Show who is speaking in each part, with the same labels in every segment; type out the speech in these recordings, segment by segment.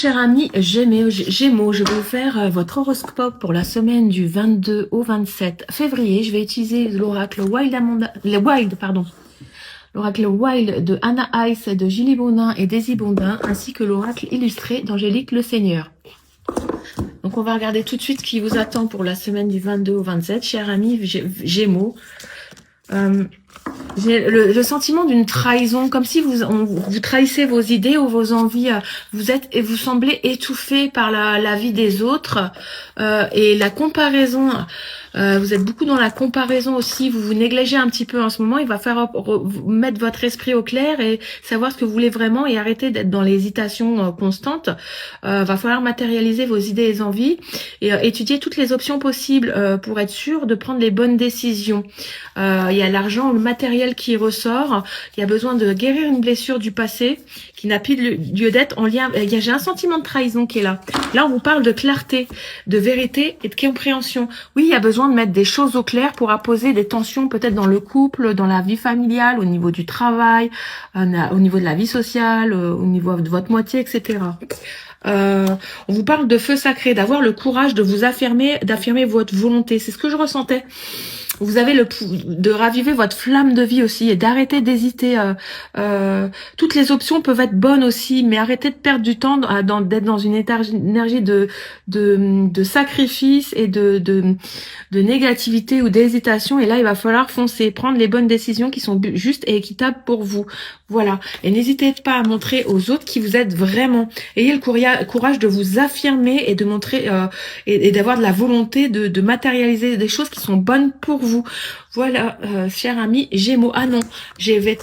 Speaker 1: cher ami Gémeaux, je vais vous faire votre horoscope pour la semaine du 22 au 27 février. Je vais utiliser l'oracle l'oracle Wild de Anna Heiss, de Julie Bonin et Daisy Bondin, ainsi que l'oracle illustré d'Angélique Le Seigneur. Donc on va regarder tout de suite ce qui vous attend pour la semaine du 22 au 27, cher ami Gémeaux. J'ai le sentiment d'une trahison, comme si vous trahissez vos idées ou vos envies. Vous semblez étouffé par la vie des autres et la comparaison. Vous êtes beaucoup dans la comparaison aussi. Vous vous négligez un petit peu en ce moment. Il va falloir mettre votre esprit au clair et savoir ce que vous voulez vraiment et arrêter d'être dans l'hésitation constante. Va falloir matérialiser vos idées et envies et étudier toutes les options possibles pour être sûr de prendre les bonnes décisions. Il y a l'argent, le matériel qui ressort. Il y a besoin de guérir une blessure du passé qui n'a plus lieu d'être en lien. J'ai un sentiment de trahison qui est là. Là, on vous parle de clarté, de vérité et de compréhension. Oui, il y a besoin de mettre des choses au clair pour apposer des tensions peut-être dans le couple, dans la vie familiale, au niveau du travail, au niveau de la vie sociale, au niveau de votre moitié, etc. On vous parle de feu sacré, d'avoir le courage de vous affirmer, d'affirmer votre volonté. C'est ce que je ressentais. Vous avez de raviver votre flamme de vie aussi et d'arrêter d'hésiter. Toutes les options peuvent être bonnes aussi, mais arrêtez de perdre du temps d'être dans une énergie de sacrifice et de négativité ou d'hésitation. Et là, il va falloir foncer, prendre les bonnes décisions qui sont justes et équitables pour vous. Voilà. Et n'hésitez pas à montrer aux autres qui vous êtes vraiment. Ayez le courage de vous affirmer et de montrer et d'avoir de la volonté de matérialiser des choses qui sont bonnes pour vous. Voilà, cher ami Gémeaux. Ah non, je vais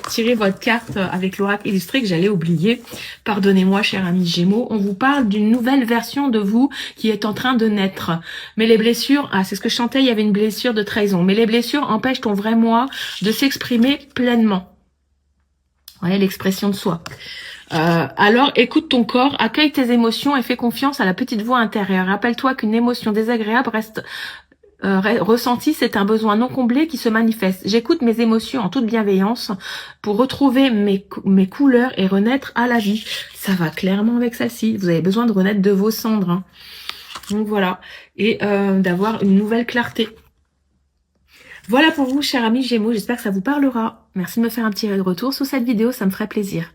Speaker 1: tirer votre carte avec l'oracle illustré que j'allais oublier. Pardonnez-moi, cher ami Gémeaux. On vous parle d'une nouvelle version de vous qui est en train de naître. Mais les blessures, c'est ce que je chantais, il y avait une blessure de trahison. Mais les blessures empêchent ton vrai moi de s'exprimer pleinement. Voilà l'expression de soi. Alors, écoute ton corps, accueille tes émotions et fais confiance à la petite voix intérieure. Rappelle-toi qu'une émotion désagréable reste ressentie, c'est un besoin non comblé qui se manifeste. J'écoute mes émotions en toute bienveillance pour retrouver mes couleurs et renaître à la vie. Ça va clairement avec celle-ci. Vous avez besoin de renaître de vos cendres. Hein. Donc voilà. Et d'avoir une nouvelle clarté. Voilà pour vous, cher ami Gémeaux. J'espère que ça vous parlera. Merci de me faire un petit retour sous cette vidéo, ça me ferait plaisir.